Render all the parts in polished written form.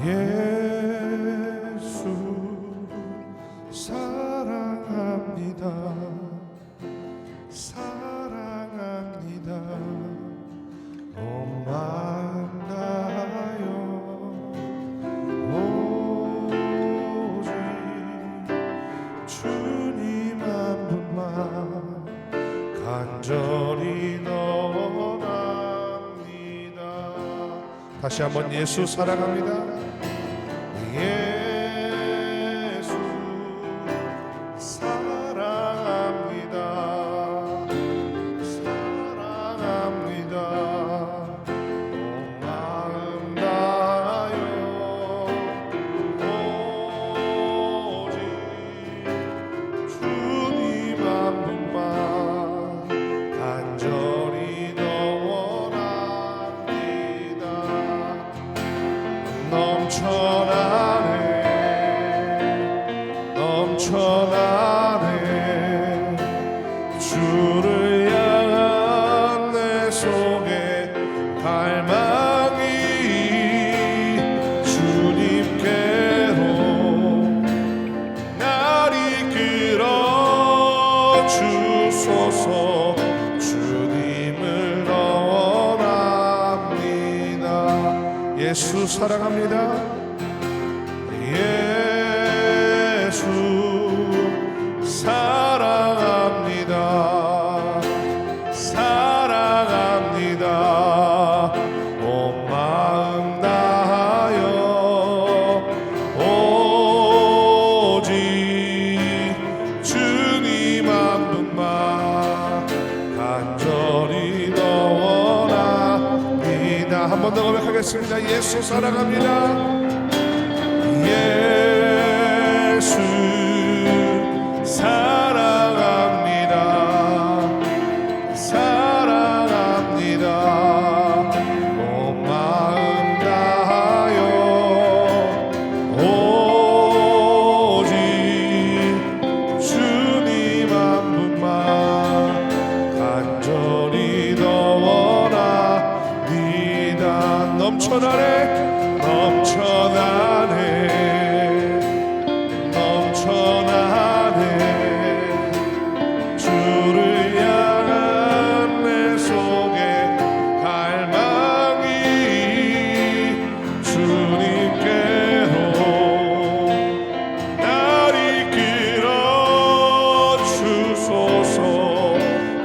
예수 사랑합니다. 사랑합니다. 온 마음 다하여 오직 주님 한 분만 간절히 원합니다. 다시 한번 예수 사랑합니다. 예수 사랑합니다. 사랑합니다. 온 마음 다하여 오직 주님 한 분만 간절히 원합니다. 넘쳐나네 주를 향한 내 속에 갈망이 주님께로 날 이끌어 주소서. 주님을 원합니다. 예수 사랑합니다. 예수 사랑합니다. 사랑합니다. 온 마음 다하여 오직 주님 한 분만 간절히 원합니다. 한 번 더 고백하겠습니다. 예수 사랑합니다. 예수 사랑합니다. 사랑합니다. 온 마음 다하여 오직 주님 한 분만 간절히 더 원합니다. 넘쳐나네 주를 향한 내 속에 갈망이 주님께로 날 이끌어 주소서.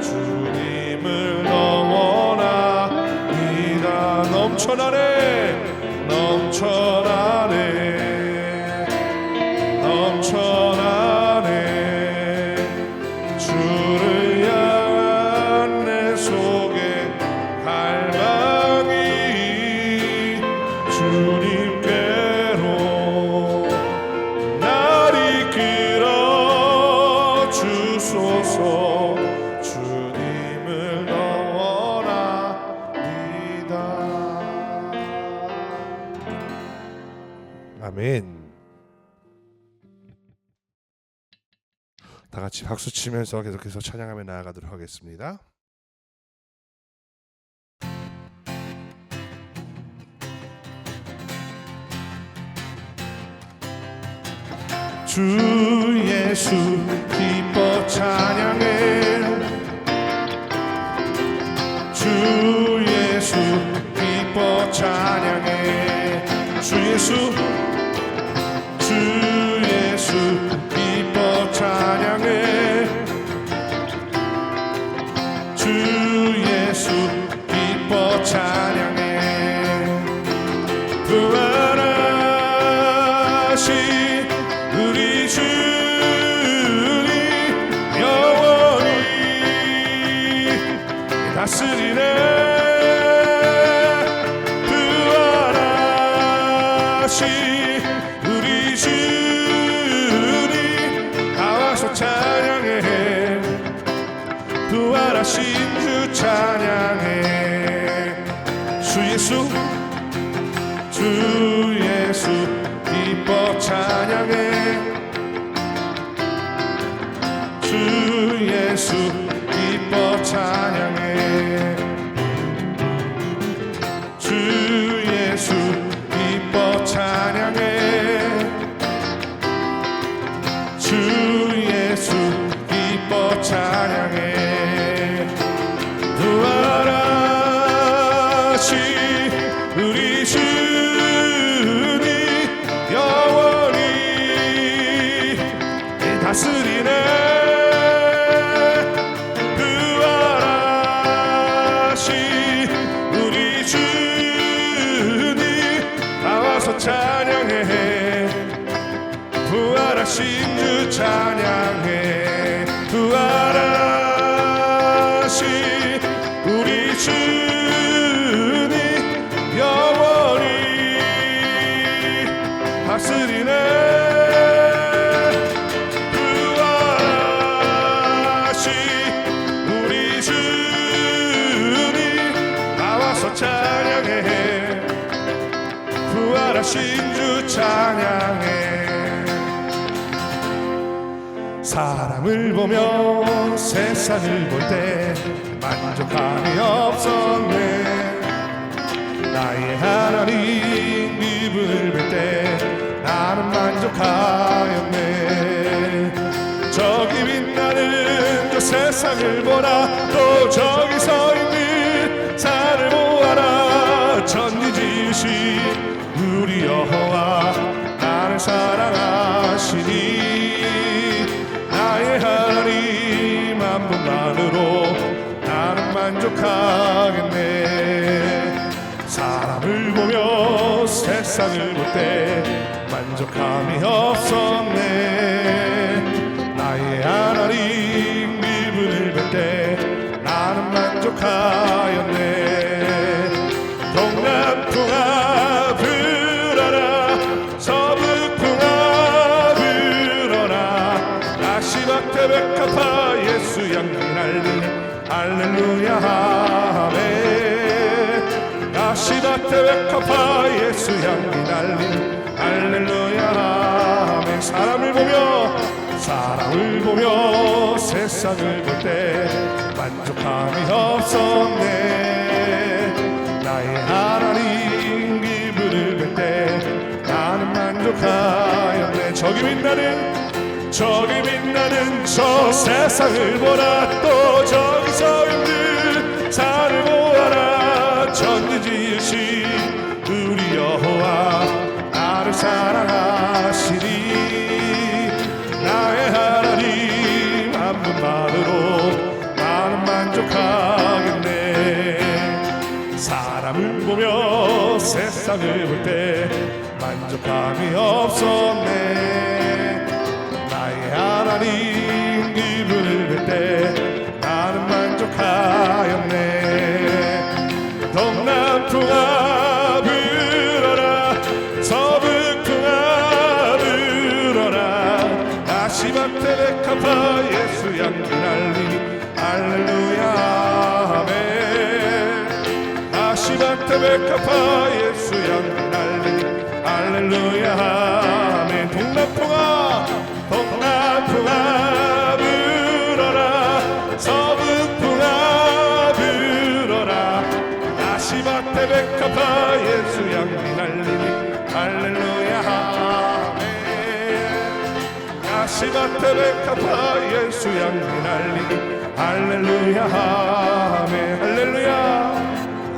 주님을 원합니다. 넘쳐나네 주를 향한 내 속에 갈망이 주님께로 날 이끌어 주소서. 주님을 원합니다. 아멘. 다 같이 박수 치면서 계속해서 찬양하며 나아가도록 하겠습니다. 주 예수 기뻐 찬양해. 주 예수 기뻐 찬양해. 주 예수 기뻐 찬양해. 주 예수 기뻐 찬양해. 부활하신 우리 주님 영원히 다스리네. 부활하신 우리 주님 나와서 찬양해. 부활하신 주 찬양해. 주 예수 기뻐 찬양해. 주 예수 기뻐 찬양해. 주 예수 기뻐 찬양해. 찬양해 부활하신 주 찬양해 부활하신 우리 주님 영원히 다스리네 부활하신 우리 주님 나와서 찬양해 부활하신 주 찬양해 사람을 보며 세상을 볼 때 만족함이 없었네 나의 하나님 이분을 뵐 때 나는 만족하였네 저기 빛나는 저 세상을 보라 또 저기 서 있는 산을 보아라 천지 지으신 우리 여호와 나를 사랑하시니 나의 하나님 한 분만으로 나는 만족하겠네 사람을 보며 세상을 볼 때 만족함이 없었네 나의 하나님 이분을 뵐 때 나는 만족하였네 동남풍아 불어라 서북풍아 불어라 아시바테 백합화 예수 향기 날리니 할렐루야 아멘 아시바테 백합화 예수 향기 날리니 할렐루야 아멘 사람을 보며 세상을 볼 때 만족함이 없었네 나의 하나님 이분을 뵐 때 나는 만족하였네 저기 빛나는 저 세상을 보라 또 저기 서 있는 산을 보아라 천지 지으신 우리 여호와 나를 사랑하시니 나의 하나님 한 분만으로 나는 만족하겠네 사람을 보며 세상을 볼 때 만족함이 없었네 나의 하나님 이분을 뵐 때 나는 만족하였네 동남풍아 불어라 서북풍아 불어라 아시바테 백합화 예수 향기 날리니 할렐루야 아멘 아시바테 백합화 예수 향기 날리니 할렐루야 아멘 동남풍아 불어라 서북풍아 불어라 아시바테 백합화 예수 향기 날리니 할렐루야 아멘 아시바테 백합화 예수 향기 날리니 할렐루야 아멘 할렐루야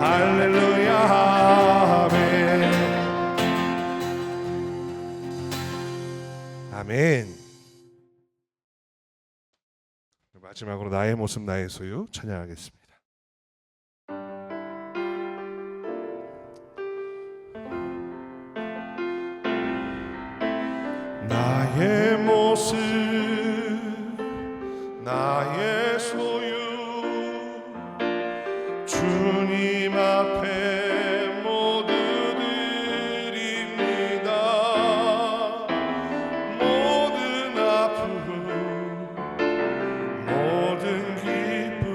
할렐루야 아멘 아멘 마지막으로 나의 모습 나의 소유 찬양하겠습니다. 나의 모습 나의 소유 주님 앞에 모두 드립니다. 모든 아픔 모든 기쁨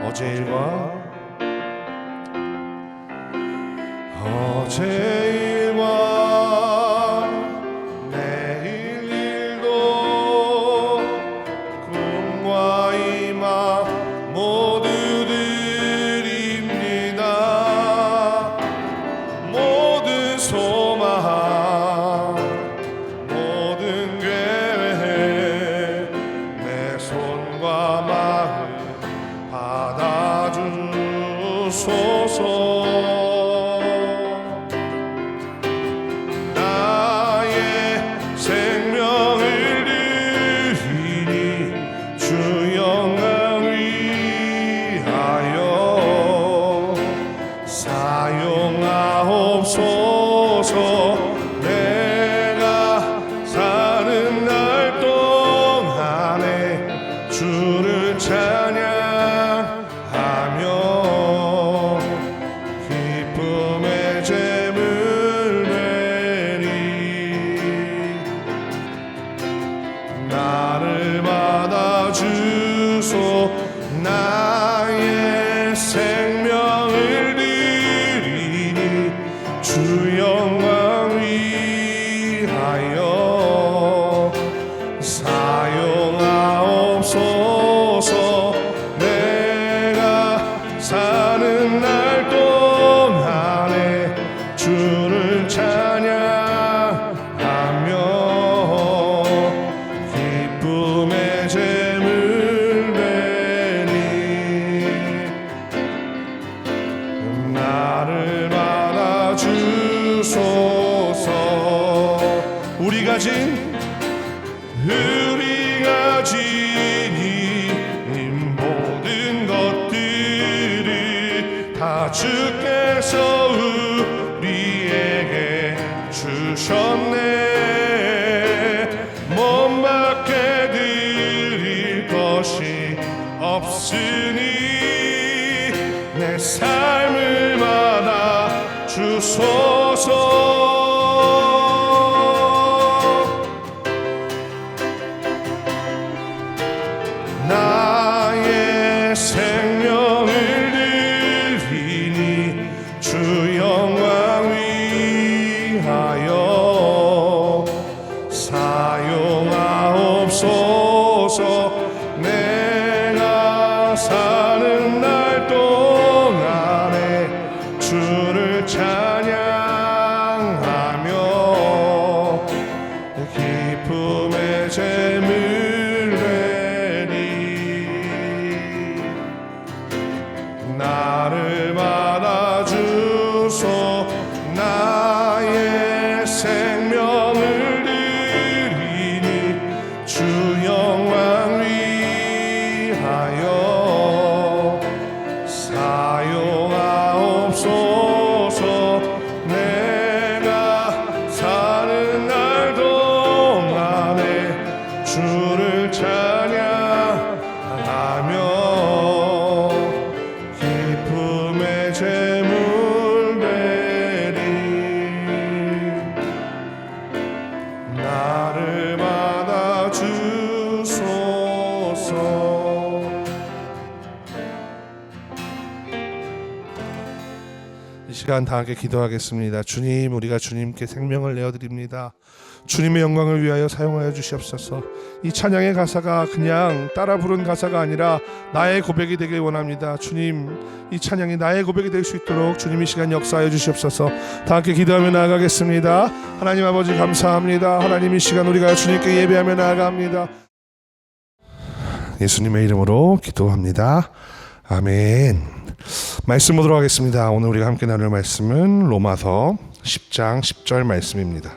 어제 일과 내일 일도 꿈과 희망 모두 드립니다. 모든 소망 모든 계획 내 손과 마음 받아주소서. 내가 사는 날 동안에 주를 찬양하며 기쁨의 제물 내리 나를 받아주소. 나의 생명을 드리니 주 영광 위하여 사용하옵소서. 내가 사는 날 동안에 주를 찬양하며 기쁨의 제물 내니 나를 주소서. 우리가 지닌 모든 것들을 다 주께서 우리에게 주셨네. 몸밖에 드릴 것이 없으니 내 삶을 받아 주소서. 나의 생명을 드리니 주 영광 위하여 사용하옵소서. 내가 사는 날 동안에 주를 찬양하며 기쁨의 제물 나를 받아주소. 나의 생명을 드리니 주 영광 위하여 사용하옵소서. 내가 사는 날 동안에 주를 찬양하며 기쁨의 제물 내리 나를 받아주소서. 이 시간 다 함께 기도하겠습니다. 주님, 우리가 주님께 생명을 내어드립니다. 주님의 영광을 위하여 사용하여 주시옵소서. 이 찬양의 가사가 그냥 따라 부른 가사가 아니라 나의 고백이 되길 원합니다. 주님, 이 찬양이 나의 고백이 될 수 있도록 주님 이 시간 역사하여 주시옵소서. 다 함께 기도하며 나아가겠습니다. 하나님 아버지 감사합니다. 하나님 이 시간 우리가 주님께 예배하며 나아갑니다. 예수님의 이름으로 기도합니다. 아멘. 말씀 보도록 하겠습니다. 오늘 우리가 함께 나눌 말씀은 로마서 10장 10절 말씀입니다.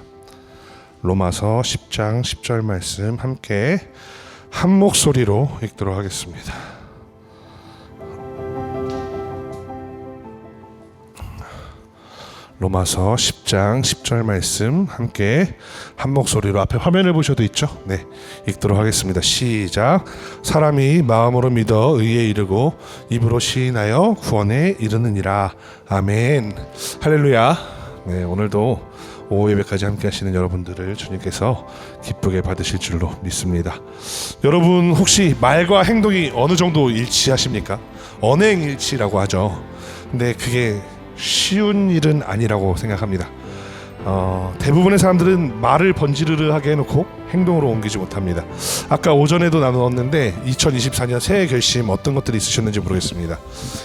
로마서 10장 10절 말씀 함께 한 목소리로 읽도록 하겠습니다. 로마서 10장 10절 말씀 함께 한 목소리로 앞에 화면을 보셔도 있죠? 네, 읽도록 하겠습니다. 시작. 사람이 마음으로 믿어 의에 이르고 입으로 시인하여 구원에 이르느니라. 아멘. 할렐루야. 네, 오늘도 오후 예배까지 함께 하시는 여러분들을 주님께서 기쁘게 받으실 줄로 믿습니다. 여러분 혹시 말과 행동이 어느 정도 일치하십니까? 언행일치라고 하죠. 근데 그게 쉬운 일은 아니라고 생각합니다. 대부분의 사람들은 말을 번지르르하게 해놓고 행동으로 옮기지 못합니다. 아까 오전에도 나누었는데 2024년 새해 결심 어떤 것들이 있으셨는지 모르겠습니다.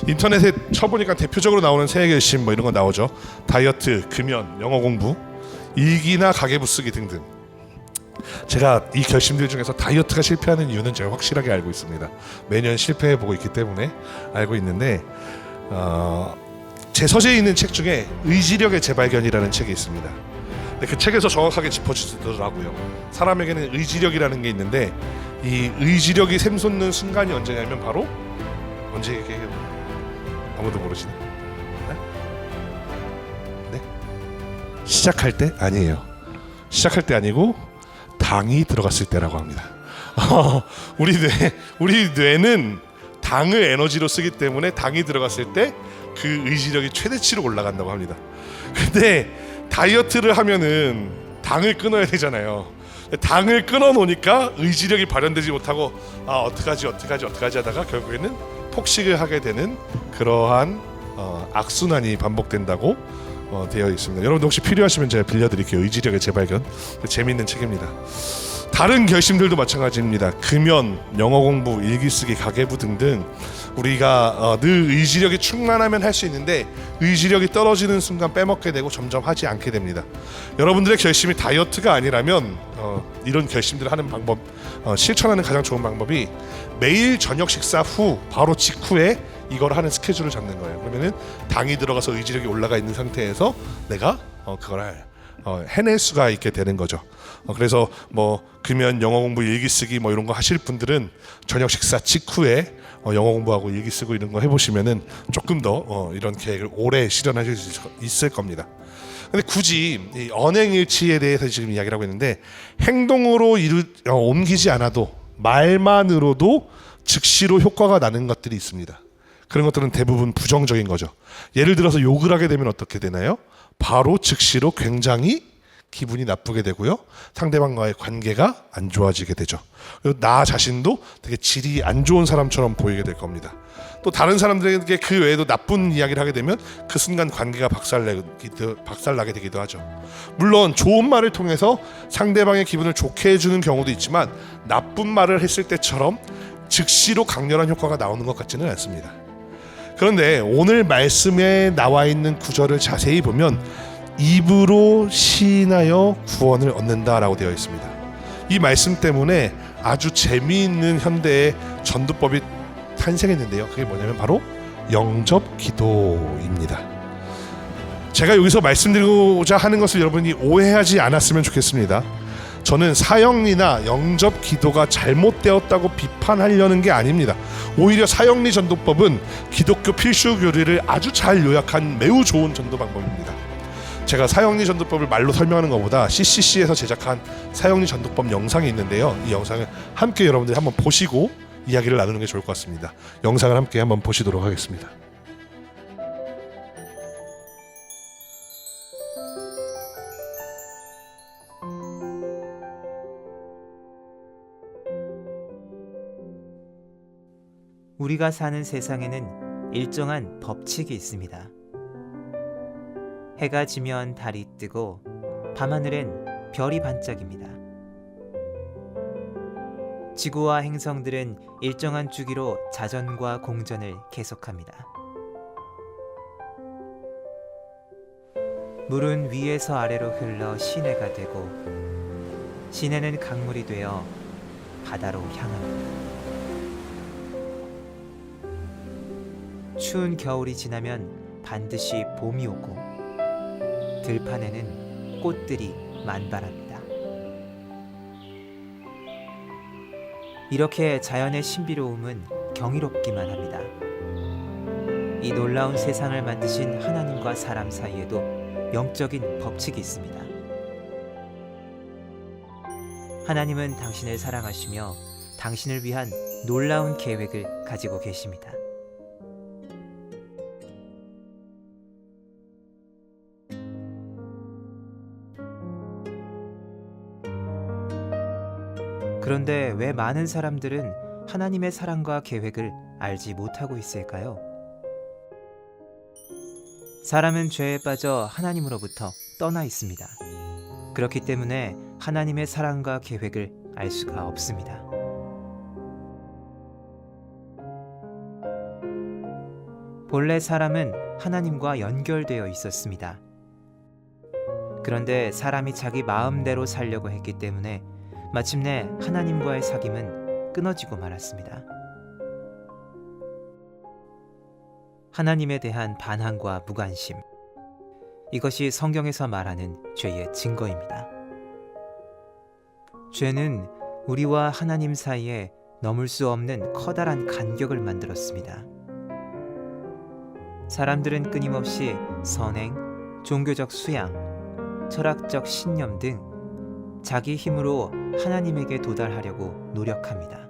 인터넷에 쳐보니까 대표적으로 나오는 새해 결심 뭐 이런 거 나오죠. 다이어트, 금연, 영어 공부, 일기나 가계부 쓰기 등등. 제가 이 결심들 중에서 다이어트가 실패하는 이유는 제가 확실하게 알고 있습니다. 매년 실패해보고 있기 때문에 알고 있는데 제 서재에 있는 책 중에 의지력의 재발견이라는 책이 있습니다. 근데 그 책에서 정확하게 짚어주더라고요. 사람에게는 의지력이라는 게 있는데 이 의지력이 샘솟는 순간이 언제냐면 바로 언제 얘기해요? 아무도 모르시네. 네? 시작할 때 아니에요. 시작할 때 아니고 당이 들어갔을 때라고 합니다. 우리 뇌는 당을 에너지로 쓰기 때문에 당이 들어갔을 때 그 의지력이 최대치로 올라간다고 합니다. 근데 다이어트를 하면은 당을 끊어야 되잖아요. 당을 끊어 놓으니까 의지력이 발현되지 못하고 어떡하지 하다가 결국에는 폭식을 하게 되는 그러한 악순환이 반복된다고 되어 있습니다. 여러분도 혹시 필요하시면 제가 빌려드릴게요. 의지력의 재발견. 재미있는 책입니다. 다른 결심들도 마찬가지입니다. 금연, 영어 공부, 일기 쓰기, 가계부 등등 우리가 늘 의지력이 충만하면 할 수 있는데 의지력이 떨어지는 순간 빼먹게 되고 점점 하지 않게 됩니다. 여러분들의 결심이 다이어트가 아니라면 이런 결심들을 하는 방법, 실천하는 가장 좋은 방법이 매일 저녁 식사 후 바로 직후에 이걸 하는 스케줄을 잡는 거예요. 그러면은 당이 들어가서 의지력이 올라가 있는 상태에서 내가 그걸 해낼 수가 있게 되는 거죠. 그래서 뭐 금연, 영어 공부, 일기 쓰기 뭐 이런 거 하실 분들은 저녁 식사 직후에 영어 공부하고 일기 쓰고 이런 거 해보시면은 조금 더 이런 계획을 오래 실현하실 수 있을 겁니다. 근데 굳이 이 언행일치에 대해서 지금 이야기를 하고 있는데 행동으로 옮기지 않아도 말만으로도 즉시로 효과가 나는 것들이 있습니다. 그런 것들은 대부분 부정적인 거죠. 예를 들어서 욕을 하게 되면 어떻게 되나요? 바로 즉시로 굉장히 기분이 나쁘게 되고요. 상대방과의 관계가 안 좋아지게 되죠. 그리고 나 자신도 되게 질이 안 좋은 사람처럼 보이게 될 겁니다. 또 다른 사람들에게 그 외에도 나쁜 이야기를 하게 되면 그 순간 관계가 박살나게 되기도 하죠. 물론 좋은 말을 통해서 상대방의 기분을 좋게 해주는 경우도 있지만 나쁜 말을 했을 때처럼 즉시로 강렬한 효과가 나오는 것 같지는 않습니다. 그런데 오늘 말씀에 나와 있는 구절을 자세히 보면 입으로 시인하여 구원을 얻는다라고 되어 있습니다. 이 말씀 때문에 아주 재미있는 현대의 전도법이 탄생했는데요. 그게 뭐냐면 바로 영접 기도입니다. 제가 여기서 말씀드리고자 하는 것을 여러분이 오해하지 않았으면 좋겠습니다. 저는 사형리나 영접 기도가 잘못되었다고 비판하려는 게 아닙니다. 오히려 사형리 전도법은 기독교 필수 교리를 아주 잘 요약한 매우 좋은 전도 방법입니다. 제가 사형리 전도법을 말로 설명하는 것보다 CCC에서 제작한 사형리 전도법 영상이 있는데요. 이 영상을 함께 여러분들이 한번 보시고 이야기를 나누는 게 좋을 것 같습니다. 영상을 함께 한번 보시도록 하겠습니다. 우리가 사는 세상에는 일정한 법칙이 있습니다. 해가 지면 달이 뜨고 밤하늘엔 별이 반짝입니다. 지구와 행성들은 일정한 주기로 자전과 공전을 계속합니다. 물은 위에서 아래로 흘러 시내가 되고 시내는 강물이 되어 바다로 향합니다. 추운 겨울이 지나면 반드시 봄이 오고 들판에는 꽃들이 만발합니다. 이렇게 자연의 신비로움은 경이롭기만 합니다. 이 놀라운 세상을 만드신 하나님과 사람 사이에도 영적인 법칙이 있습니다. 하나님은 당신을 사랑하시며 당신을 위한 놀라운 계획을 가지고 계십니다. 그런데 왜 많은 사람들은 하나님의 사랑과 계획을 알지 못하고 있을까요? 사람은 죄에 빠져 하나님으로부터 떠나 있습니다. 그렇기 때문에 하나님의 사랑과 계획을 알 수가 없습니다. 본래 사람은 하나님과 연결되어 있었습니다. 그런데 사람이 자기 마음대로 살려고 했기 때문에 마침내 하나님과의 사귐은 끊어지고 말았습니다. 하나님에 대한 반항과 무관심, 이것이 성경에서 말하는 죄의 증거입니다. 죄는 우리와 하나님 사이에 넘을 수 없는 커다란 간격을 만들었습니다. 사람들은 끊임없이 선행, 종교적 수양, 철학적 신념 등 자기 힘으로 하나님에게 도달하려고 노력합니다.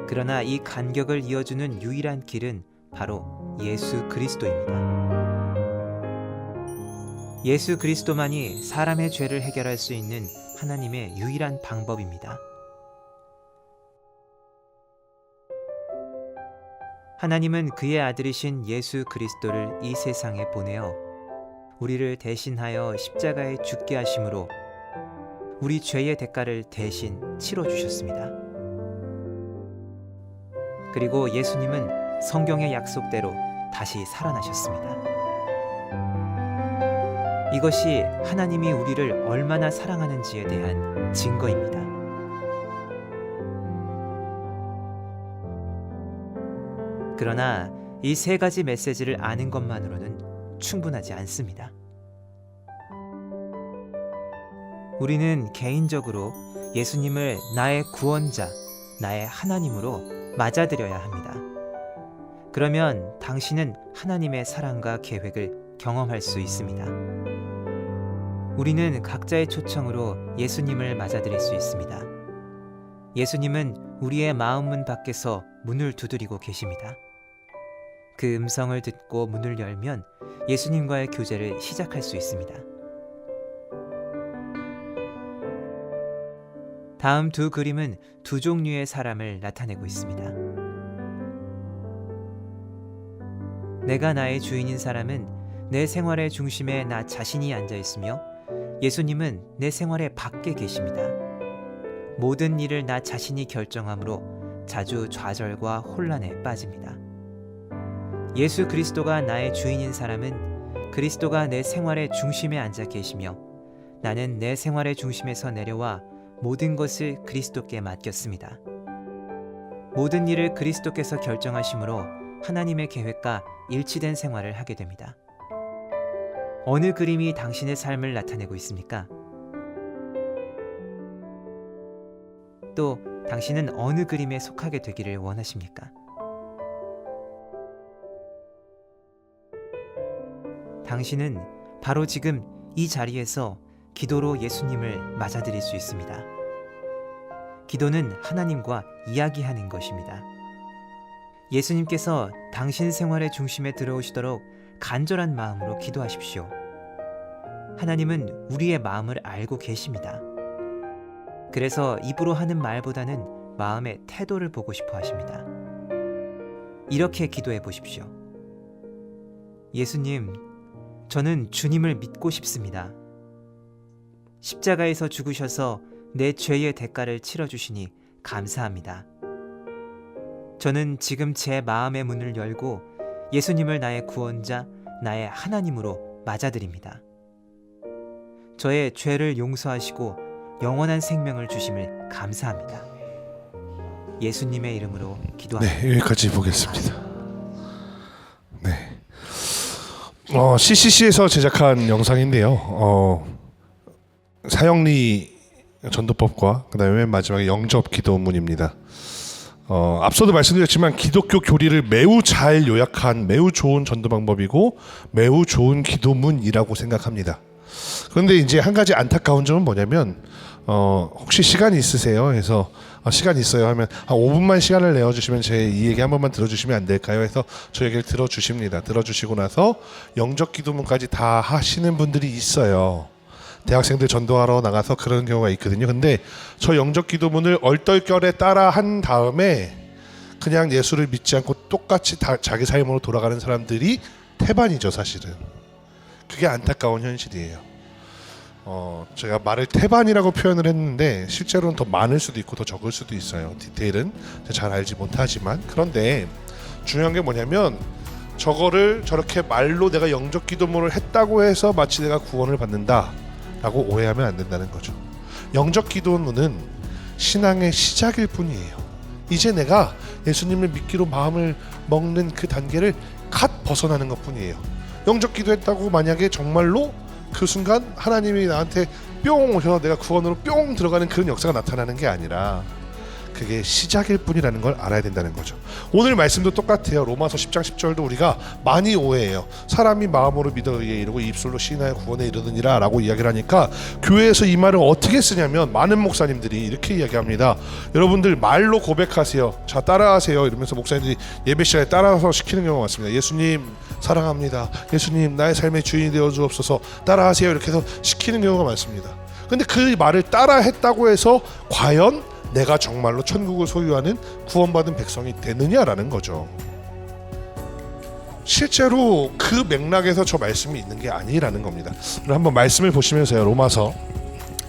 그러나 이 간격을 이어주는 유일한 길은 바로 예수 그리스도입니다. 예수 그리스도만이 사람의 죄를 해결할 수 있는 하나님의 유일한 방법입니다. 하나님은 그의 아들이신 예수 그리스도를 이 세상에 보내어 우리를 대신하여 십자가에 죽게 하심으로 우리 죄의 대가를 대신 치러주셨습니다. 그리고 예수님은 성경의 약속대로 다시 살아나셨습니다. 이것이 하나님이 우리를 얼마나 사랑하는지에 대한 증거입니다. 그러나 이 세 가지 메시지를 아는 것만으로는 충분하지 않습니다. 우리는 개인적으로 예수님을 나의 구원자, 나의 하나님으로 맞아들여야 합니다. 그러면 당신은 하나님의 사랑과 계획을 경험할 수 있습니다. 우리는 각자의 초청으로 예수님을 맞아들일 수 있습니다. 예수님은 우리의 마음문 밖에서 문을 두드리고 계십니다. 그 음성을 듣고 문을 열면 예수님과의 교제를 시작할 수 있습니다. 다음 두 그림은 두 종류의 사람을 나타내고 있습니다. 내가 나의 주인인 사람은 내 생활의 중심에 나 자신이 앉아 있으며 예수님은 내 생활의 밖에 계십니다. 모든 일을 나 자신이 결정하므로 자주 좌절과 혼란에 빠집니다. 예수 그리스도가 나의 주인인 사람은 그리스도가 내 생활의 중심에 앉아 계시며 나는 내 생활의 중심에서 내려와 모든 것을 그리스도께 맡겼습니다. 모든 일을 그리스도께서 결정하심으로 하나님의 계획과 일치된 생활을 하게 됩니다. 어느 그림이 당신의 삶을 나타내고 있습니까? 또 당신은 어느 그림에 속하게 되기를 원하십니까? 당신은 바로 지금 이 자리에서 기도로 예수님을 맞아들일 수 있습니다. 기도는 하나님과 이야기하는 것입니다. 예수님께서 당신 생활의 중심에 들어오시도록 간절한 마음으로 기도하십시오. 하나님은 우리의 마음을 알고 계십니다. 그래서 입으로 하는 말보다는 마음의 태도를 보고 싶어 하십니다. 이렇게 기도해 보십시오. 예수님, 저는 주님을 믿고 싶습니다. 십자가에서 죽으셔서 내 죄의 대가를 치러주시니 감사합니다. 저는 지금 제 마음의 문을 열고 예수님을 나의 구원자, 나의 하나님으로 맞아들입니다. 저의 죄를 용서하시고 영원한 생명을 주심을 감사합니다. 예수님의 이름으로 기도합니다. 네, 여기까지 보겠습니다. 네. CCC에서 제작한 영상인데요. 사형리 전도법과 그다음에 맨 마지막에 영접 기도문입니다. 앞서도 말씀드렸지만 기독교 교리를 매우 잘 요약한 매우 좋은 전도 방법이고 매우 좋은 기도문이라고 생각합니다. 그런데 이제 한 가지 안타까운 점은 뭐냐면 혹시 시간이 있으세요? 해서 시간 있어요 하면 한 5분만 시간을 내어주시면 제 이 얘기 한 번만 들어주시면 안 될까요? 해서 저 얘기를 들어주십니다. 들어주시고 나서 영접 기도문까지 다 하시는 분들이 있어요. 대학생들 전도하러 나가서 그런 경우가 있거든요. 근데 저 영적 기도문을 얼떨결에 따라 한 다음에 그냥 예수를 믿지 않고 똑같이 자기 삶으로 돌아가는 사람들이 태반이죠, 사실은. 그게 안타까운 현실이에요. 제가 말을 태반이라고 표현을 했는데 실제로는 더 많을 수도 있고 더 적을 수도 있어요. 디테일은 잘 알지 못하지만. 그런데 중요한 게 뭐냐면 저거를 저렇게 말로 내가 영적 기도문을 했다고 해서 마치 내가 구원을 받는다라고 오해하면 안 된다는 거죠. 영적 기도문은 신앙의 시작일 뿐이에요. 이제 내가 예수님을 믿기로 마음을 먹는 그 단계를 갓 벗어나는 것 뿐이에요. 영적 기도했다고 만약에 정말로 그 순간 하나님이 나한테 뿅 오셔서 내가 구원으로 뿅 들어가는 그런 역사가 나타나는 게 아니라 그게 시작일 뿐이라는 걸 알아야 된다는 거죠. 오늘 말씀도 똑같아요. 로마서 10장 10절도 우리가 많이 오해해요. 사람이 마음으로 믿어 의에 이르고 입술로 시인하여 구원에 이르느니라 라고 이야기를 하니까 교회에서 이 말을 어떻게 쓰냐면 많은 목사님들이 이렇게 이야기합니다. 여러분들 말로 고백하세요. 자, 따라하세요. 이러면서 목사님들이 예배 시간에 따라서 시키는 경우가 많습니다. 예수님 사랑합니다. 예수님 나의 삶의 주인이 되어 주옵소서. 따라하세요. 이렇게 해서 시키는 경우가 많습니다. 근데 그 말을 따라했다고 해서 과연 내가 정말로 천국을 소유하는 구원받은 백성이 되느냐라는 거죠. 실제로 그 맥락에서 저 말씀이 있는 게 아니라는 겁니다. 한번 말씀을 보시면서요. 로마서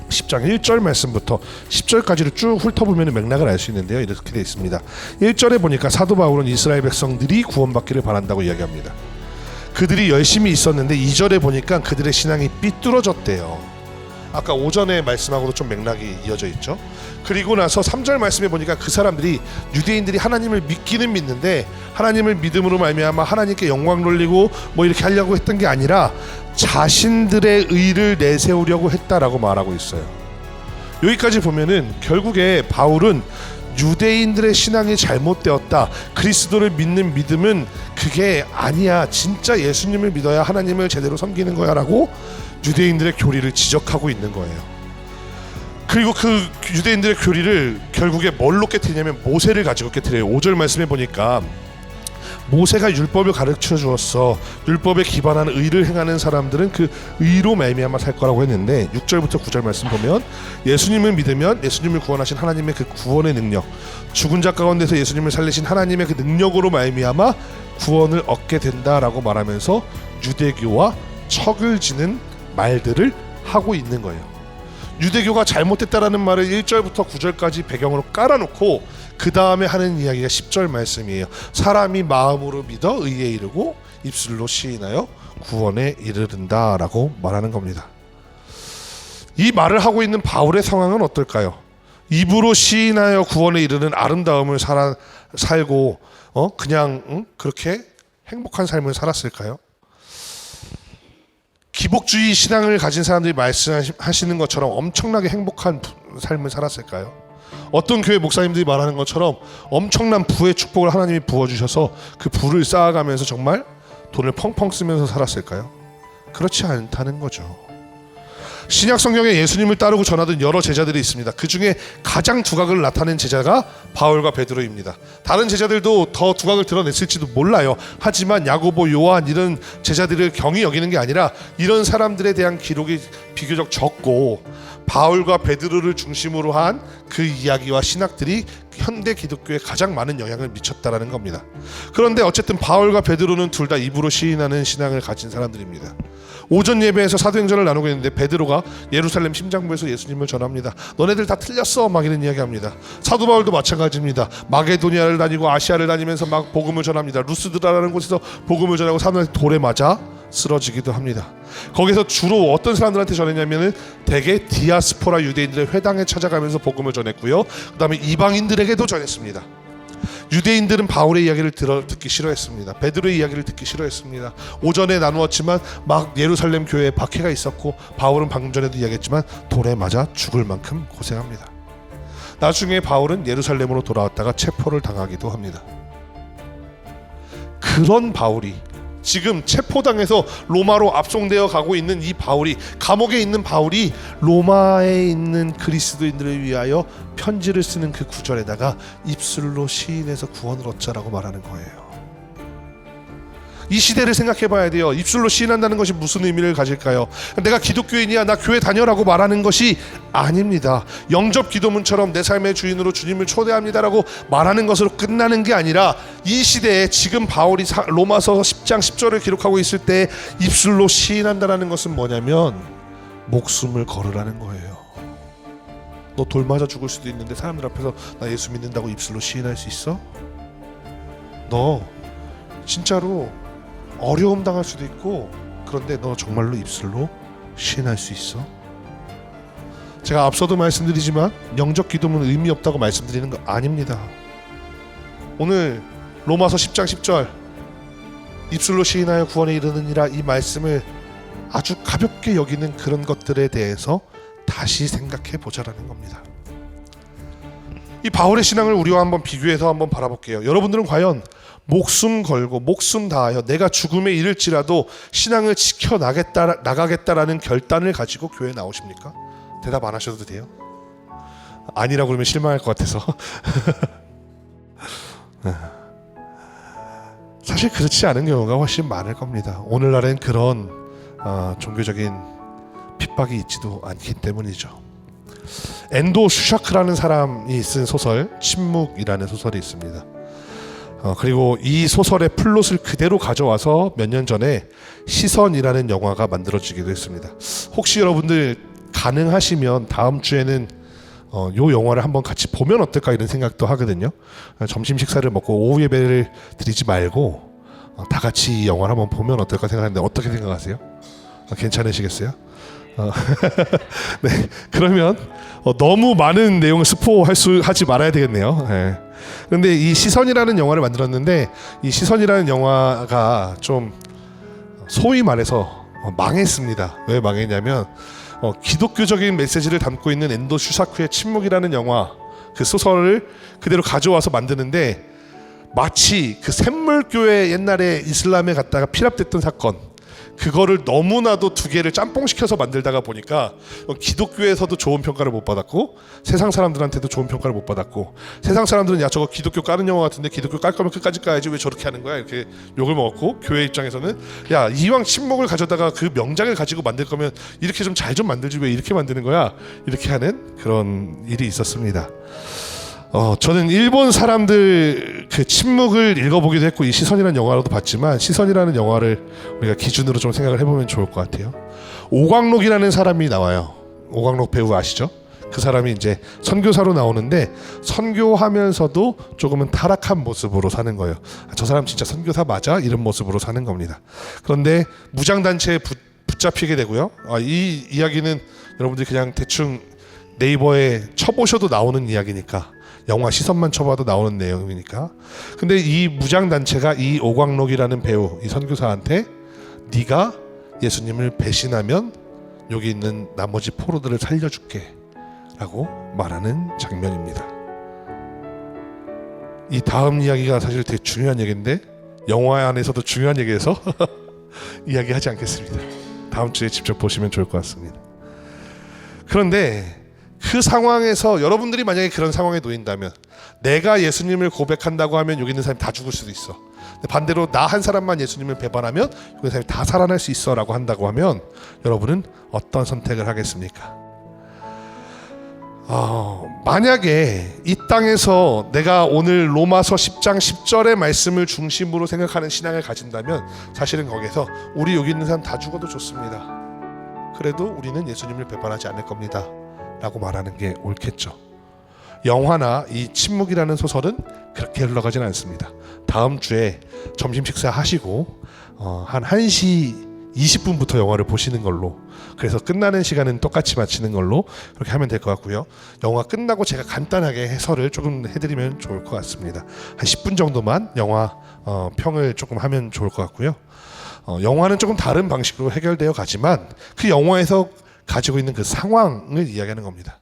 10장 1절 말씀부터 10절까지를 쭉 훑어보면 맥락을 알 수 있는데요. 이렇게 되어 있습니다. 1절에 보니까 사도 바울은 이스라엘 백성들이 구원받기를 바란다고 이야기합니다. 그들이 열심히 있었는데 2절에 보니까 그들의 신앙이 삐뚤어졌대요. 아까 오전에 말씀하고도 좀 맥락이 이어져 있죠. 그리고 나서 3절 말씀에 보니까 그 사람들이 유대인들이 하나님을 믿기는 믿는데 하나님을 믿음으로 말미암아 하나님께 영광 돌리고 뭐 이렇게 하려고 했던 게 아니라 자신들의 의를 내세우려고 했다라고 말하고 있어요. 여기까지 보면은 결국에 바울은 유대인들의 신앙이 잘못되었다. 그리스도를 믿는 믿음은 그게 아니야. 진짜 예수님을 믿어야 하나님을 제대로 섬기는 거야 라고 유대인들의 교리를 지적하고 있는 거예요. 그리고 그 유대인들의 교리를 결국에 뭘로 깨트리냐면 모세를 가지고 깨트려요. 5절 말씀에 보니까 모세가 율법을 가르쳐 주었어. 율법에 기반한 의를 행하는 사람들은 그 의로 말미암아 살 거라고 했는데 6절부터 9절 말씀 보면 예수님을 믿으면 예수님을 구원하신 하나님의 그 구원의 능력, 죽은 자 가운데서 예수님을 살리신 하나님의 그 능력으로 말미암아 구원을 얻게 된다라고 말하면서 유대교와 척을 지는 말들을 하고 있는 거예요. 유대교가 잘못됐다라는 말을 1절부터 9절까지 배경으로 깔아놓고 그 다음에 하는 이야기가 10절 말씀이에요. 사람이 마음으로 믿어 의에 이르고 입술로 시인하여 구원에 이르른다 라고 말하는 겁니다. 이 말을 하고 있는 바울의 상황은 어떨까요? 입으로 시인하여 구원에 이르는 아름다움을 살고 그냥 그렇게 행복한 삶을 살았을까요? 기복주의 신앙을 가진 사람들이 말씀하시는 것처럼 엄청나게 행복한 삶을 살았을까요? 어떤 교회 목사님들이 말하는 것처럼 엄청난 부의 축복을 하나님이 부어주셔서 그 부를 쌓아가면서 정말 돈을 펑펑 쓰면서 살았을까요? 그렇지 않다는 거죠. 신약 성경에 예수님을 따르고 전하던 여러 제자들이 있습니다. 그 중에 가장 두각을 나타낸 제자가 바울과 베드로입니다. 다른 제자들도 더 두각을 드러냈을지도 몰라요. 하지만 야고보, 요한 이런 제자들을 경히 여기는 게 아니라 이런 사람들에 대한 기록이 비교적 적고 바울과 베드로를 중심으로 한 그 이야기와 신학들이 현대 기독교에 가장 많은 영향을 미쳤다라는 겁니다. 그런데 어쨌든 바울과 베드로는 둘 다 입으로 시인하는 신앙을 가진 사람들입니다. 오전 예배에서 사도행전을 나누고 있는데 베드로가 예루살렘 심장부에서 예수님을 전합니다. 너네들 다 틀렸어 막 이런 이야기합니다. 사도 바울도 마찬가지입니다. 마게도니아를 다니고 아시아를 다니면서 막 복음을 전합니다. 루스드라라는 곳에서 복음을 전하고 사람들한테 돌에 맞아 쓰러지기도 합니다. 거기서 주로 어떤 사람들한테 전했냐면은 대개 디아스포라 유대인들의 회당에 찾아가면서 복음을 전했고요. 그 다음에 이방인들에게도 전했습니다. 유대인들은 바울의 이야기를 듣기 싫어했습니다. 베드로의 이야기를 듣기 싫어했습니다. 오전에 나누었지만 막 예루살렘 교회에 박해가 있었고 바울은 방금 전에도 이야기했지만 돌에 맞아 죽을 만큼 고생합니다. 나중에 바울은 예루살렘으로 돌아왔다가 체포를 당하기도 합니다. 그런 바울이 지금 체포당해서 로마로 압송되어 가고 있는 이 바울이, 감옥에 있는 바울이 로마에 있는 그리스도인들을 위하여 편지를 쓰는 그 구절에다가 입술로 시인해서 구원을 얻자라고 말하는 거예요. 이 시대를 생각해 봐야 돼요. 입술로 시인한다는 것이 무슨 의미를 가질까요? 내가 기독교인이야, 나 교회 다녀라고 말하는 것이 아닙니다. 영접 기도문처럼 내 삶의 주인으로 주님을 초대합니다라고 말하는 것으로 끝나는 게 아니라, 이 시대에 지금 바울이 로마서 10장 10절을 기록하고 있을 때 입술로 시인한다는 것은 뭐냐면 목숨을 걸으라는 거예요. 너 돌 맞아 죽을 수도 있는데 사람들 앞에서 나 예수 믿는다고 입술로 시인할 수 있어? 너 진짜로 어려움 당할 수도 있고, 그런데 너 정말로 입술로 시인할 수 있어? 제가 앞서도 말씀드리지만 영접 기도는 의미 없다고 말씀드리는 거 아닙니다. 오늘 로마서 10장 10절 입술로 시인하여 구원에 이르느니라, 이 말씀을 아주 가볍게 여기는 그런 것들에 대해서 다시 생각해 보자라는 겁니다. 이 바울의 신앙을 우리와 한번 비교해서 한번 바라볼게요. 여러분들은 과연 목숨 걸고 목숨 다하여 내가 죽음에 이를지라도 신앙을 나가겠다라는 결단을 가지고 교회에 나오십니까? 대답 안 하셔도 돼요. 아니라고 그러면 실망할 것 같아서. 사실 그렇지 않은 경우가 훨씬 많을 겁니다. 오늘날엔 그런 종교적인 핍박이 있지도 않기 때문이죠. 엔도 슈샤크라는 사람이 쓴 소설 침묵이라는 소설이 있습니다. 그리고 이 소설의 플롯을 그대로 가져와서 몇 년 전에 시선이라는 영화가 만들어지기도 했습니다. 혹시 여러분들 가능하시면 다음 주에는 요 영화를 한번 같이 보면 어떨까 이런 생각도 하거든요. 점심 식사를 먹고 오후 예배를 드리지 말고 다 같이 이 영화를 한번 보면 어떨까 생각하는데, 어떻게 생각하세요? 괜찮으시겠어요? 네, 그러면 너무 많은 내용을 하지 말아야 되겠네요. 네. 그런데 이 시선이라는 영화를 만들었는데, 이 시선이라는 영화가 좀 소위 말해서 망했습니다. 왜 망했냐면 기독교적인 메시지를 담고 있는 엔도 슈사크의 침묵이라는 영화, 그 소설을 그대로 가져와서 만드는데, 마치 그 샘물교회 옛날에 이슬람에 갔다가 피랍됐던 사건, 그거를 너무나도 두 개를 짬뽕시켜서 만들다가 보니까 기독교에서도 좋은 평가를 못 받았고 세상 사람들한테도 좋은 평가를 못 받았고, 세상 사람들은 야 저거 기독교 까는 영화 같은데 기독교 깔 거면 끝까지 까야지 왜 저렇게 하는 거야 이렇게 욕을 먹었고, 교회 입장에서는 야 이왕 침묵을 가져다가 그 명작을 가지고 만들 거면 이렇게 좀 잘 좀 만들지 왜 이렇게 만드는 거야, 이렇게 하는 그런 일이 있었습니다. 저는 일본 사람들 그 침묵을 읽어보기도 했고 이 시선이라는 영화로도 봤지만, 시선이라는 영화를 우리가 기준으로 좀 생각을 해보면 좋을 것 같아요. 오광록이라는 사람이 나와요. 오광록 배우 아시죠? 그 사람이 이제 선교사로 나오는데 선교하면서도 조금은 타락한 모습으로 사는 거예요. 저 사람 진짜 선교사 맞아? 이런 모습으로 사는 겁니다. 그런데 무장단체에 붙잡히게 되고요. 이 이야기는 여러분들이 그냥 대충 네이버에 쳐보셔도 나오는 이야기니까, 영화 시선만 쳐봐도 나오는 내용이니까. 근데 이 무장단체가 이 오광록이라는 배우, 이 선교사한테 네가 예수님을 배신하면 여기 있는 나머지 포로들을 살려줄게 라고 말하는 장면입니다. 이 다음 이야기가 사실 되게 중요한 얘기인데 영화 안에서도 중요한 얘기여서 이야기하지 않겠습니다. 다음 주에 직접 보시면 좋을 것 같습니다. 그런데 그 상황에서 여러분들이 만약에 그런 상황에 놓인다면, 내가 예수님을 고백한다고 하면 여기 있는 사람이 다 죽을 수도 있어. 근데 반대로 나 한 사람만 예수님을 배반하면 여기 있는 사람이 다 살아날 수 있어 라고 한다고 하면 여러분은 어떤 선택을 하겠습니까? 만약에 이 땅에서 내가 오늘 로마서 10장 10절의 말씀을 중심으로 생각하는 신앙을 가진다면, 사실은 거기에서 우리 여기 있는 사람 다 죽어도 좋습니다. 그래도 우리는 예수님을 배반하지 않을 겁니다 라고 말하는 게 옳겠죠. 영화나 이 침묵이라는 소설은 그렇게 흘러가진 않습니다. 다음 주에 점심 식사 하시고 한 1시 20분부터 영화를 보시는 걸로, 그래서 끝나는 시간은 똑같이 마치는 걸로 그렇게 하면 될 것 같고요. 영화 끝나고 제가 간단하게 해설을 조금 해드리면 좋을 것 같습니다. 한 10분 정도만 영화 평을 조금 하면 좋을 것 같고요. 영화는 조금 다른 방식으로 해결되어 가지만 그 영화에서 가지고 있는 그 상황을 이야기하는 겁니다.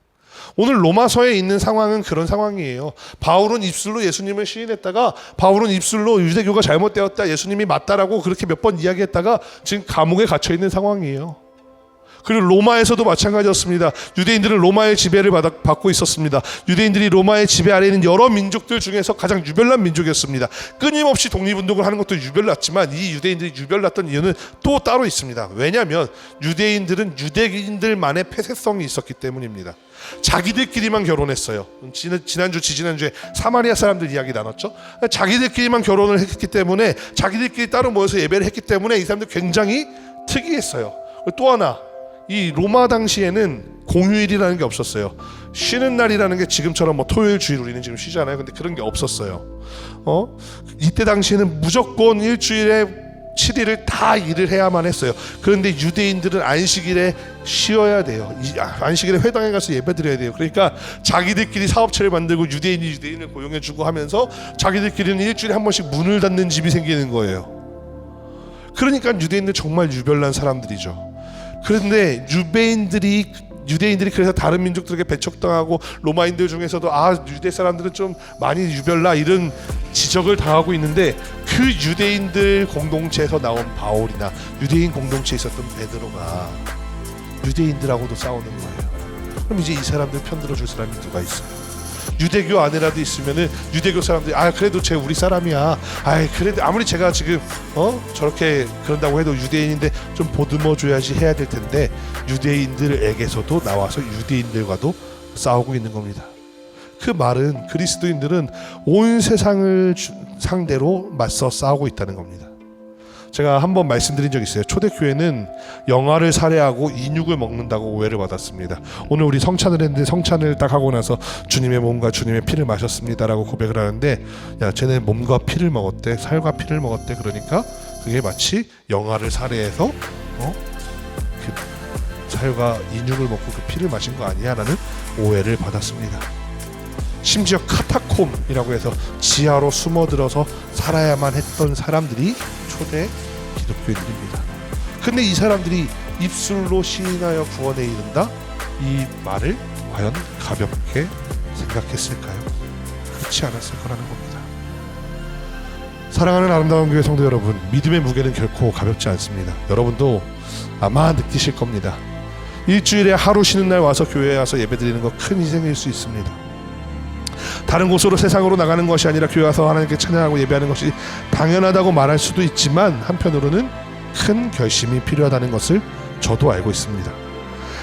오늘 로마서에 있는 상황은 그런 상황이에요. 바울은 입술로 예수님을 시인했다가, 바울은 입술로 유대교가 잘못되었다, 예수님이 맞다라고 그렇게 몇 번 이야기했다가 지금 감옥에 갇혀 있는 상황이에요. 그리고 로마에서도 마찬가지였습니다. 유대인들은 로마의 지배를 받고 있었습니다. 유대인들이 로마의 지배 아래에 있는 여러 민족들 중에서 가장 유별난 민족이었습니다. 끊임없이 독립운동을 하는 것도 유별났지만 이 유대인들이 유별났던 이유는 또 따로 있습니다. 왜냐하면 유대인들은 유대인들만의 폐쇄성이 있었기 때문입니다. 자기들끼리만 결혼했어요. 지지난주에 사마리아 사람들 이야기 나눴죠. 자기들끼리만 결혼을 했기 때문에, 자기들끼리 따로 모여서 예배를 했기 때문에 이 사람들 굉장히 특이했어요. 또 하나, 이 로마 당시에는 공휴일이라는 게 없었어요. 쉬는 날이라는 게 지금처럼 뭐 토요일 주일 우리는 지금 쉬잖아요. 근데 그런 게 없었어요. 이때 당시에는 무조건 일주일에 7일을 다 일을 해야만 했어요. 그런데 유대인들은 안식일에 쉬어야 돼요. 안식일에 회당에 가서 예배드려야 돼요. 그러니까 자기들끼리 사업체를 만들고 유대인이 유대인을 고용해주고 하면서 자기들끼리는 일주일에 한 번씩 문을 닫는 집이 생기는 거예요. 그러니까 유대인들 정말 유별난 사람들이죠. 그런데 유대인들이 그래서 다른 민족들에게 배척당하고 로마인들 중에서도 유대 사람들은 좀 많이 유별나 이런 지적을 당하고 있는데, 그 유대인들 공동체에서 나온 바울이나 유대인 공동체에 있었던 베드로가 유대인들하고도 싸우는 거예요. 그럼 이제 이 사람들 편들어 줄 사람이 누가 있어요? 유대교 안에라도 있으면은 유대교 사람들이 그래도 쟤 우리 사람이야. 그래도 아무리 제가 지금 저렇게 그런다고 해도 유대인인데 좀 보듬어 줘야지 해야 될 텐데, 유대인들에게서도 나와서 유대인들과도 싸우고 있는 겁니다. 그 말은 그리스도인들은 온 세상을 상대로 맞서 싸우고 있다는 겁니다. 제가 한번 말씀드린 적이 있어요. 초대교회는 영아를 살해하고 인육을 먹는다고 오해를 받았습니다. 오늘 우리 성찬을 했는데, 성찬을 딱 하고 나서 주님의 몸과 주님의 피를 마셨습니다라고 고백을 하는데, 야, 쟤네 몸과 피를 먹었대, 살과 피를 먹었대. 그러니까 그게 마치 영아를 살해해서 그 살과 인육을 먹고 그 피를 마신 거 아니야? 라는 오해를 받았습니다. 심지어 카타콤이라고 해서 지하로 숨어들어서 살아야만 했던 사람들이 초대 기독교인들입니다. 근데 이 사람들이 입술로 시인하여 구원에 이른다, 이 말을 과연 가볍게 생각했을까요? 그렇지 않았을 거라는 겁니다. 사랑하는 아름다운 교회 성도 여러분, 믿음의 무게는 결코 가볍지 않습니다. 여러분도 아마 느끼실 겁니다. 일주일에 하루 쉬는 날 와서 교회에 와서 예배드리는 거 큰 희생일 수 있습니다. 다른 곳으로 세상으로 나가는 것이 아니라 교회 와서 하나님께 찬양하고 예배하는 것이 당연하다고 말할 수도 있지만, 한편으로는 큰 결심이 필요하다는 것을 저도 알고 있습니다.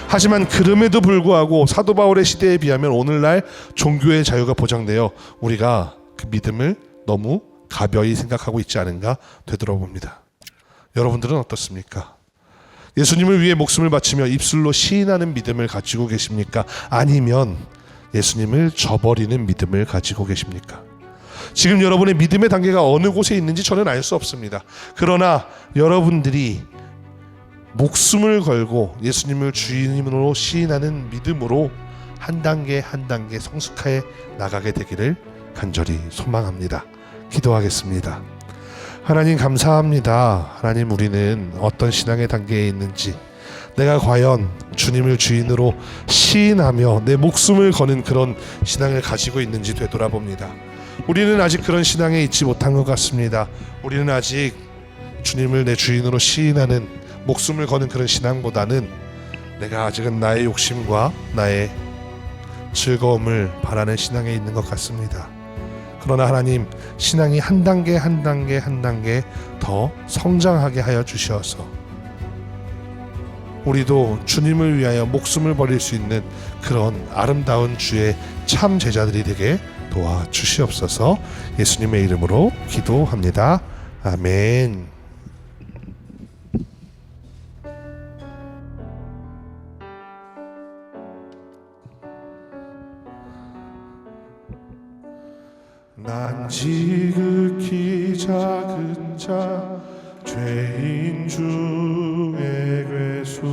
하지만 그럼에도 불구하고 사도 바울의 시대에 비하면 오늘날 종교의 자유가 보장되어 우리가 그 믿음을 너무 가벼이 생각하고 있지 않은가 되돌아봅니다. 여러분들은 어떻습니까? 예수님을 위해 목숨을 바치며 입술로 시인하는 믿음을 가지고 계십니까? 아니면 예수님을 저버리는 믿음을 가지고 계십니까? 지금 여러분의 믿음의 단계가 어느 곳에 있는지 저는 알 수 없습니다. 그러나 여러분들이 목숨을 걸고 예수님을 주인으로 시인하는 믿음으로 한 단계 한 단계 성숙해 나가게 되기를 간절히 소망합니다. 기도하겠습니다. 하나님 감사합니다. 하나님, 우리는 어떤 신앙의 단계에 있는지, 내가 과연 주님을 주인으로 시인하며 내 목숨을 거는 그런 신앙을 가지고 있는지 되돌아봅니다. 우리는 아직 그런 신앙에 있지 못한 것 같습니다. 우리는 아직 주님을 내 주인으로 시인하는, 목숨을 거는 그런 신앙보다는 내가 아직은 나의 욕심과 나의 즐거움을 바라는 신앙에 있는 것 같습니다. 그러나 하나님, 신앙이 한 단계 한 단계 한 단계 더 성장하게 하여 주시어서 우리도 주님을 위하여 목숨을 버릴 수 있는 그런 아름다운 주의 참 제자들이 되게 도와주시옵소서. 예수님의 이름으로 기도합니다. 아멘. 난 지극히 작은 자, 죄인 중에 괴수,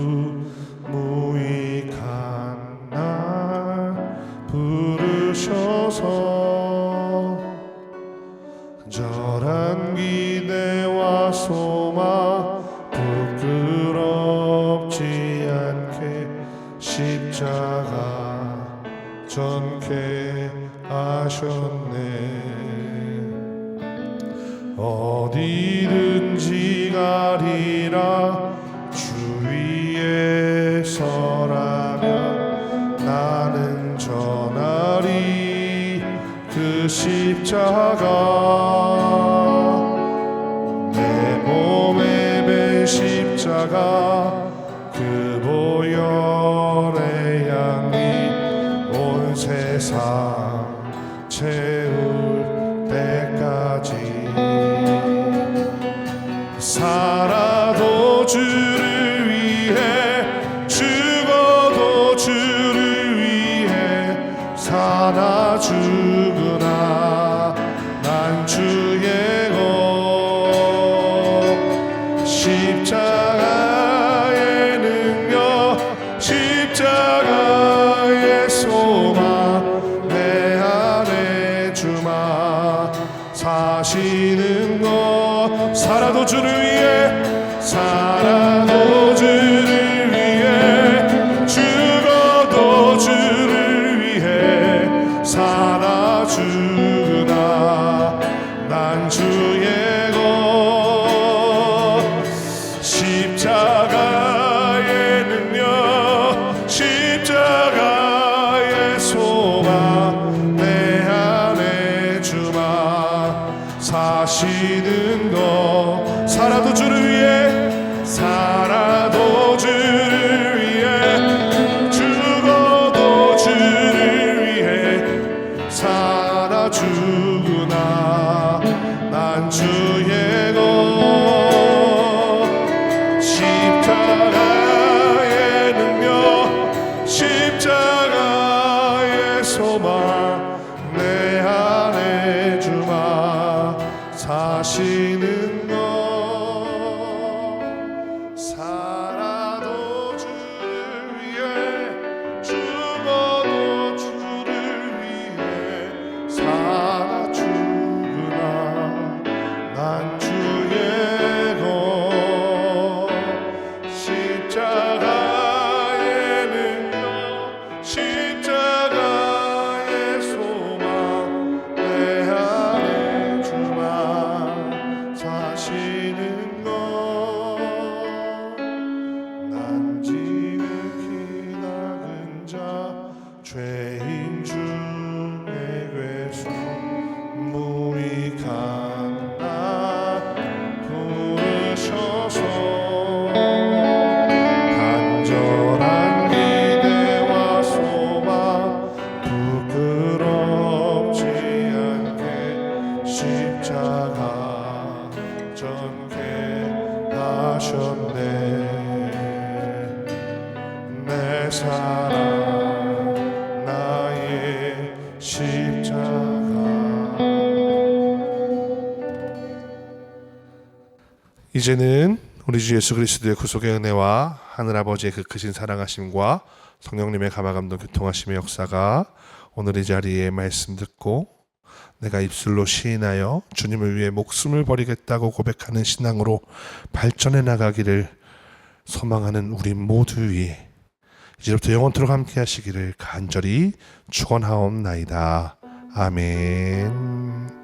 무익한 날 부르셔서 절한 기대와 소망 부끄럽지 않게 십자가 전케 하셨네. 어디든지 가리라 주 위에 십자가 내 몸에 맨 십자가 그 보혈의 양이 온 세상 채울 때까지 살아도 주를 위해 죽어도 주를 위해 사나 죽으나 난 주의 것 십자가의 능력 십자가의 소망 내 안에 주마 사시는 것 살아도 주를 위해 살아도 주를 위해 죽어도 주를 위해 살아 죽으나 난 주의 것 십자가의 능력 십자가의 소망 내 안에 주마 사시는 것 살아도 주를 위해 살아도 주를 위해 죽어도 주를 위해 살아 죽으나 난 주의 것 십자가의 능력 십자가의 소망 내 안에 주마 사시는 것 살아도 주를 위해 죽어도 주를 위해 살아 죽으나 난 주의 것 십자가의 능력 십자가의 소망 내 안에 주마 사시는 것 난 지극히 작은 자 죄인 중에 괴수 무익한 나 부르셔서 간절한 기대와 소망 부끄럽지 않게 십자가 전개하셨네 내 사랑 나의 십자가 이제는 우리 주 예수 그리스도의 구속의 은혜와 하늘아버지의 그 크신 사랑하심과 성령님의 감화감동 교통하심의 역사가 오늘 이 자리에 말씀 듣고 내가 입술로 시인하여 주님을 위해 목숨을 버리겠다고 고백하는 신앙으로 발전해 나가기를 소망하는 우리 모두 위에 이제부터 영원토록 함께 하시기를 간절히 축원하옵나이다. 아멘.